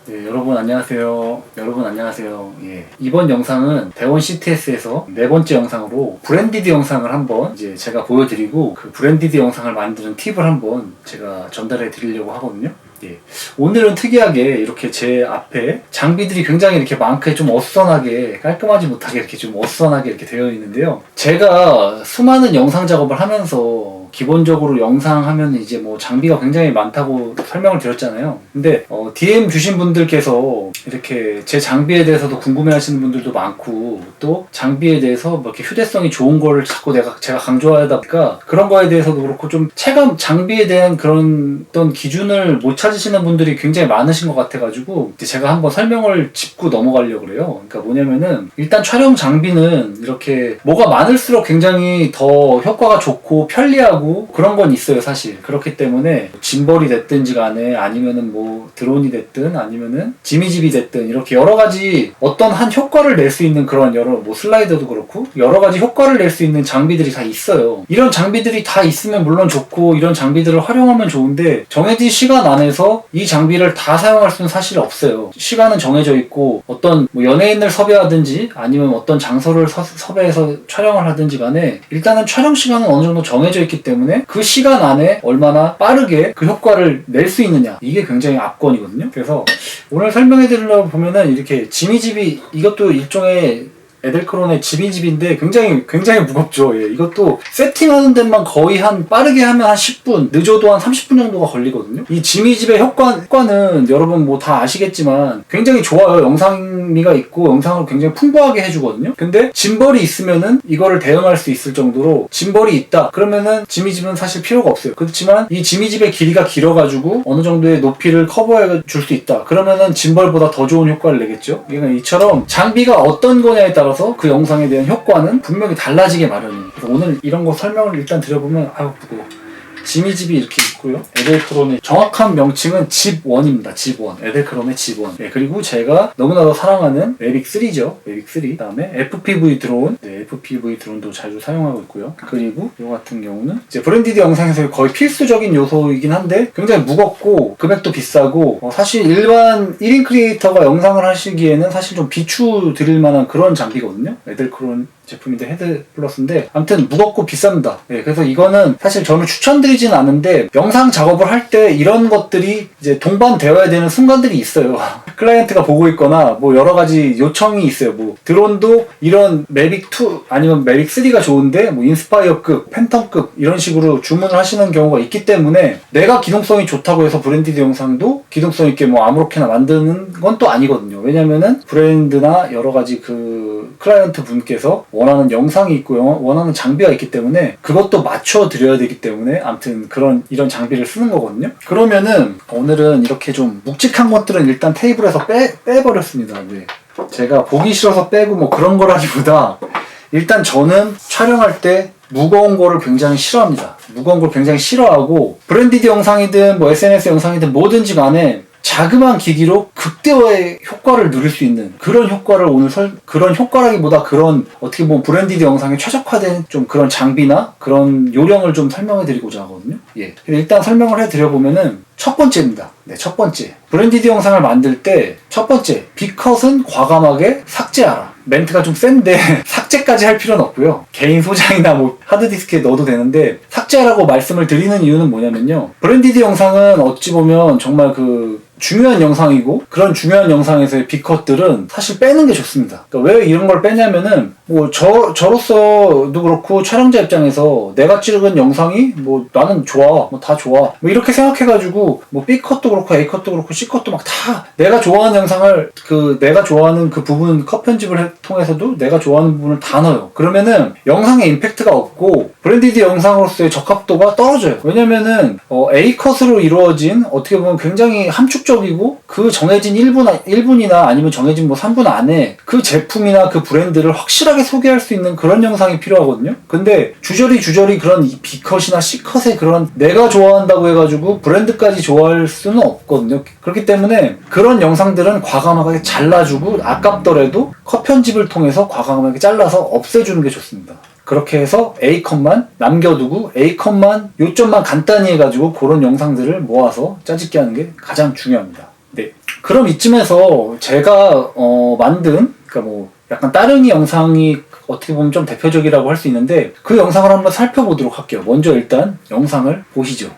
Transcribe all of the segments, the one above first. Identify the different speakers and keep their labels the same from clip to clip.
Speaker 1: 여러분 안녕하세요. 이번 영상은 대원 CTS에서 네 번째 영상으로 브랜디드 영상을 한번 이제 제가 보여드리고 그 브랜디드 영상을 만드는 팁을 한번 제가 전달해 드리려고 하거든요. 오늘은 특이하게 이렇게 제 앞에 장비들이 굉장히 이렇게 많게 좀 어수선하게 깔끔하지 못하게 이렇게 좀 어수선하게 이렇게 되어 있는데요. 제가 수많은 영상 작업을 하면서 기본적으로 영상 하면 이제 뭐 장비가 굉장히 많다고 설명을 드렸잖아요. 근데 DM 주신 분들께서 이렇게 제 장비에 대해서도 궁금해 하시는 분들도 많고 또 장비에 대해서 뭐 이렇게 휴대성이 좋은 거를 자꾸 제가 강조하다 보니까 그런 거에 대해서도 그렇고 좀 체감 장비에 대한 그런 어떤 기준을 못 찾으시는 분들이 굉장히 많으신 것 같아가지고 이제 제가 한번 설명을 짚고 넘어가려고 그래요. 그러니까 뭐냐면은 일단 촬영 장비는 이렇게 뭐가 많을수록 굉장히 더 효과가 좋고 편리하고 그런 건 있어요, 사실. 그렇기 때문에 짐벌이 됐든지 간에 아니면은 뭐 드론이 됐든 아니면은 지미집이 됐든 이렇게 여러 가지 어떤 한 효과를 낼 수 있는 그런 뭐 슬라이더도 그렇고 여러 가지 효과를 낼 수 있는 장비들이 다 있어요. 이런 장비들이 다 있으면 물론 좋고 이런 장비들을 활용하면 좋은데 정해진 시간 안에서 이 장비를 다 사용할 수는 사실 없어요. 시간은 정해져 있고 어떤 뭐 연예인을 섭외하든지 아니면 어떤 장소를 섭외해서 촬영을 하든지 간에 일단은 촬영 시간은 어느 정도 정해져 있기 때문에 그 시간 안에 얼마나 빠르게 그 효과를 낼 수 있느냐, 이게 굉장히 압권이거든요. 그래서 오늘 설명해 드리려고 보면은 이렇게 지미집이, 이것도 일종의 에델크론의 지미집인데 굉장히 무겁죠. 이것도 세팅하는 데만 거의 빠르게 하면 한 10분, 늦어도 한 30분 정도가 걸리거든요. 이 지미집의 효과는 여러분 뭐 다 아시겠지만 굉장히 좋아요. 영상미가 있고 영상을 굉장히 풍부하게 해주거든요. 근데 짐벌이 있으면은 이거를 대응할 수 있을 정도로, 짐벌이 있다 그러면은 지미집은 사실 필요가 없어요. 그렇지만 이 지미집의 길이가 길어가지고 어느 정도의 높이를 커버해 줄 수 있다 그러면은 짐벌보다 더 좋은 효과를 내겠죠. 그러니까 이처럼 장비가 어떤 거냐에 따라서 그 영상에 대한 효과는 분명히 달라지게 마련이에요. 그래서 오늘 이런 거 설명을 일단 드려보면 무거워. 지미집이 이렇게 있고요. 에델크론의 정확한 명칭은 집1입니다. 집1. 에델크론의 집1. 그리고 제가 너무나도 사랑하는 매빅3죠. 매빅3. 그 다음에 FPV 드론. FPV 드론도 자주 사용하고 있고요. 그리고 이 같은 경우는 이제 브랜디드 영상에서 거의 필수적인 요소이긴 한데 굉장히 무겁고 금액도 비싸고 사실 일반 1인 크리에이터가 영상을 하시기에는 사실 좀 비추 드릴 만한 그런 장비거든요. 에델크론 제품인데 헤드 플러스인데 아무튼 무겁고 비쌉니다. 그래서 이거는 사실 저는 추천드리진 않은데 영상 작업을 할 때 이런 것들이 이제 동반되어야 되는 순간들이 있어요. 클라이언트가 보고 있거나 뭐 여러 가지 요청이 있어요. 뭐 드론도 이런 매빅2 아니면 매빅3가 좋은데 뭐 인스파이어급, 팬텀급 이런 식으로 주문을 하시는 경우가 있기 때문에 내가 기동성이 좋다고 해서 브랜디드 영상도 기동성 있게 뭐 아무렇게나 만드는 건 또 아니거든요. 왜냐면은 브랜드나 여러 가지 그 클라이언트 분께서 원하는 영상이 있고 원하는 장비가 있기 때문에 그것도 맞춰 드려야 되기 때문에 아무튼 이런 장비를 쓰는 거거든요. 그러면은 오늘은 이렇게 좀 묵직한 것들은 일단 테이블에서 빼버렸습니다. 제가 보기 싫어서 빼고 뭐 그런 거라기보다 일단 저는 촬영할 때 무거운 거를 굉장히 싫어합니다. 무거운 걸 굉장히 싫어하고 브랜디드 영상이든 뭐 SNS 영상이든 뭐든지 간에 자그마한 기기로 극대화의 효과를 누릴 수 있는 그런 효과를 그런 효과라기보다 그런 어떻게 보면 브랜디드 영상에 최적화된 좀 그런 장비나 그런 요령을 좀 설명해 드리고자 하거든요. 일단 설명을 해 드려보면은 첫 번째입니다. 첫 번째. 브랜디드 영상을 만들 때 첫 번째, B컷은 과감하게 삭제하라. 멘트가 좀 센데 삭제까지 할 필요는 없고요. 개인 소장이나 뭐 하드디스크에 넣어도 되는데 삭제하라고 말씀을 드리는 이유는 뭐냐면요. 브랜디드 영상은 어찌 보면 정말 중요한 영상이고 그런 중요한 영상에서의 B컷들은 사실 빼는 게 좋습니다. 그러니까 왜 이런 걸 빼냐면은 뭐 저로서도 그렇고 촬영자 입장에서 내가 찍은 영상이 뭐 나는 좋아, 뭐 다 좋아, 뭐 이렇게 생각해가지고 뭐 B컷도 그렇고 A컷도 그렇고 C컷도 막 다 내가 좋아하는 영상을 내가 좋아하는 그 부분 컷 편집을 통해서도 내가 좋아하는 부분을 다 넣어요. 그러면은 영상에 임팩트가 없고 브랜디드 영상으로서의 적합도가 떨어져요. 왜냐면은 A컷으로 이루어진 어떻게 보면 굉장히 함축적이고 그 정해진 1분이나 아니면 정해진 뭐 3분 안에 그 제품이나 그 브랜드를 확실하게 소개할 수 있는 그런 영상이 필요하거든요. 근데 주저리 그런 B컷이나 C컷의 그런 내가 좋아한다고 해가지고 브랜드까지 좋아할 수는 없거든요. 그렇기 때문에 그런 영상들은 과감하게 잘라주고 아깝더라도 컷 편집을 통해서 과감하게 잘라서 없애주는 게 좋습니다. 그렇게 해서 A컷만 남겨두고 A컷만 요점만 간단히 해가지고 그런 영상들을 모아서 짜집기 하는 게 가장 중요합니다. 네. 그럼 이쯤에서 제가 만든 그러니까 뭐 약간 따릉이 영상이 어떻게 보면 좀 대표적이라고 할 수 있는데 그 영상을 한번 살펴보도록 할게요. 먼저 일단 영상을 보시죠.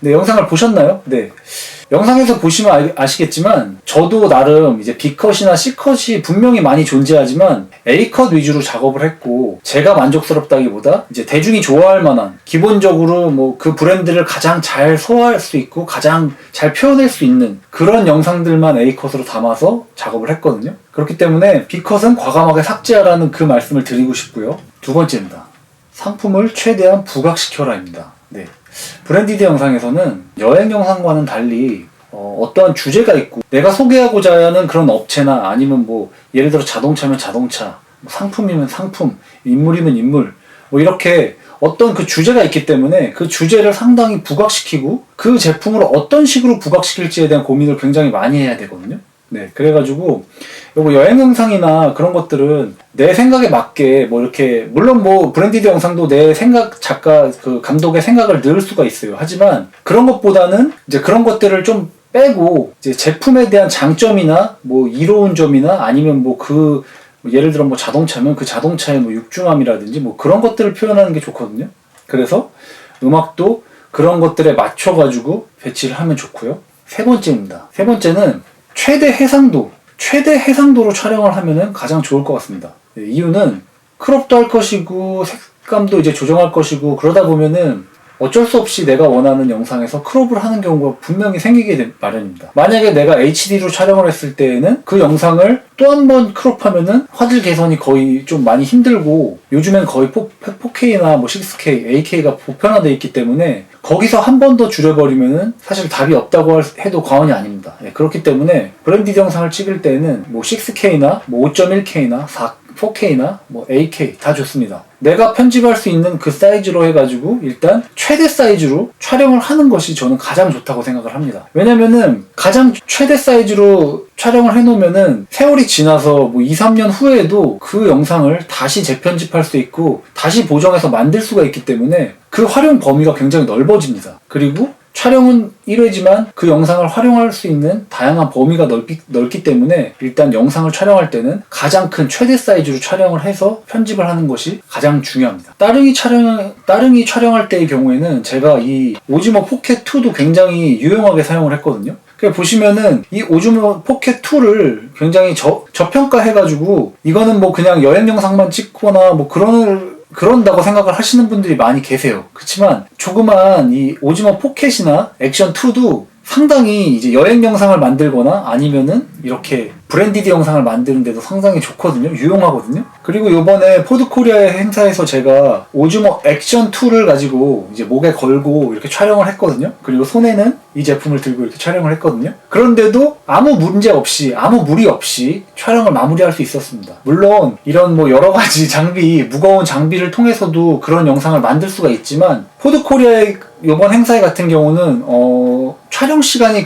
Speaker 1: 네, 영상을 보셨나요? 네. 영상에서 보시면 아시겠지만 저도 나름 이제 B컷이나 C컷이 분명히 많이 존재하지만 A컷 위주로 작업을 했고 제가 만족스럽다기보다 이제 대중이 좋아할 만한 기본적으로 뭐 그 브랜드를 가장 잘 소화할 수 있고 가장 잘 표현할 수 있는 그런 영상들만 A컷으로 담아서 작업을 했거든요. 그렇기 때문에 B컷은 과감하게 삭제하라는 그 말씀을 드리고 싶고요. 두 번째입니다. 상품을 최대한 부각시켜라입니다. 네. 브랜디드 영상에서는 여행 영상과는 달리 어떠한 주제가 있고 내가 소개하고자 하는 그런 업체나 아니면 뭐 예를 들어 자동차면 자동차, 상품이면 상품, 인물이면 인물 뭐 이렇게 어떤 그 주제가 있기 때문에 그 주제를 상당히 부각시키고 그 제품을 어떤 식으로 부각시킬지에 대한 고민을 굉장히 많이 해야 되거든요. 네, 그래가지고 요거 여행 영상이나 그런 것들은 내 생각에 맞게 뭐 이렇게 물론 뭐 브랜디드 영상도 내 생각 작가 그 감독의 생각을 넣을 수가 있어요. 하지만 그런 것보다는 이제 그런 것들을 좀 빼고 이제 제품에 대한 장점이나 뭐 이로운 점이나 아니면 뭐 그 예를 들어 뭐 자동차면 그 자동차의 뭐 육중함이라든지 뭐 그런 것들을 표현하는 게 좋거든요. 그래서 음악도 그런 것들에 맞춰가지고 배치를 하면 좋고요. 세 번째입니다. 세 번째는 최대 해상도로 촬영을 하면은 가장 좋을 것 같습니다. 네, 이유는 크롭도 할 것이고 색감도 이제 조정할 것이고 그러다 보면은 어쩔 수 없이 내가 원하는 영상에서 크롭을 하는 경우가 분명히 생기게 마련입니다. 만약에 내가 HD로 촬영을 했을 때에는 그 영상을 또 한 번 크롭하면은 화질 개선이 거의 좀 많이 힘들고 요즘엔 거의 4K나 뭐 6K, 8K가 보편화되어 있기 때문에 거기서 한 번 더 줄여버리면은 사실 답이 없다고 해도 과언이 아닙니다. 예, 그렇기 때문에 브랜디드 영상을 찍을 때는 뭐 6K나 뭐 5.1K나 4K나 뭐 8K 다 좋습니다. 내가 편집할 수 있는 그 사이즈로 해가지고 일단 최대 사이즈로 촬영을 하는 것이 저는 가장 좋다고 생각을 합니다. 왜냐면은 가장 최대 사이즈로 촬영을 해놓으면은 세월이 지나서 뭐 2, 3년 후에도 그 영상을 다시 재편집할 수 있고 다시 보정해서 만들 수가 있기 때문에 그 활용 범위가 굉장히 넓어집니다. 그리고 촬영은 1회지만 그 영상을 활용할 수 있는 다양한 범위가 넓기 때문에 일단 영상을 촬영할 때는 가장 큰 최대 사이즈로 촬영을 해서 편집을 하는 것이 가장 중요합니다. 따릉이 촬영할 때의 경우에는 제가 이 오지모 포켓2도 굉장히 유용하게 사용을 했거든요. 보시면은 이 오즈모 포켓 2를 굉장히 저평가해가지고 이거는 뭐 그냥 여행 영상만 찍거나 뭐 그런다고 생각을 하시는 분들이 많이 계세요. 그렇지만 조그만 이 오즈모 포켓이나 액션 2도 상당히 이제 여행 영상을 만들거나 아니면은 이렇게 브랜디드 영상을 만드는데도 상당히 좋거든요. 유용하거든요. 그리고 요번에 포드코리아의 행사에서 제가 오즈모 액션 2를 가지고 이제 목에 걸고 이렇게 촬영을 했거든요. 그리고 손에는 이 제품을 들고 이렇게 촬영을 했거든요. 그런데도 아무 문제 없이, 아무 무리 없이 촬영을 마무리할 수 있었습니다. 물론 이런 뭐 여러 가지 무거운 장비를 통해서도 그런 영상을 만들 수가 있지만 포드코리아의 요번 행사 같은 경우는 촬영 시간이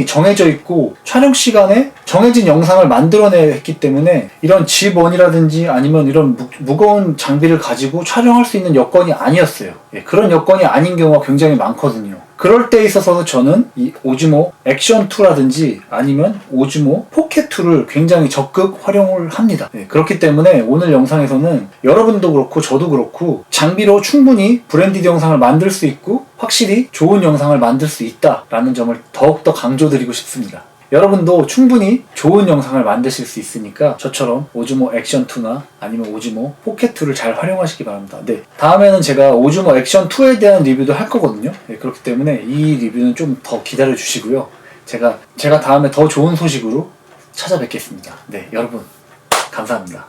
Speaker 1: 정해져 있고 촬영 시간에 정해진 영상을 만들어냈기 때문에 이런 G1이라든지 아니면 이런 무거운 장비를 가지고 촬영할 수 있는 여건이 아니었어요. 예, 그런 여건이 아닌 경우가 굉장히 많거든요. 그럴 때 있어서 저는 이 오즈모 액션 2라든지 아니면 오즈모 포켓 2를 굉장히 적극 활용을 합니다. 예, 그렇기 때문에 오늘 영상에서는 여러분도 그렇고 저도 그렇고 장비로 충분히 브랜디드 영상을 만들 수 있고 확실히 좋은 영상을 만들 수 있다라는 점을 더욱더 강조드리고 싶습니다. 여러분도 충분히 좋은 영상을 만드실 수 있으니까 저처럼 오즈모 액션 2나 아니면 오즈모 포켓 2를 잘 활용하시기 바랍니다. 네, 다음에는 제가 오즈모 액션 2에 대한 리뷰도 할 거거든요. 네, 그렇기 때문에 이 리뷰는 좀 더 기다려 주시고요. 제가 다음에 더 좋은 소식으로 찾아뵙겠습니다. 네, 여러분 감사합니다.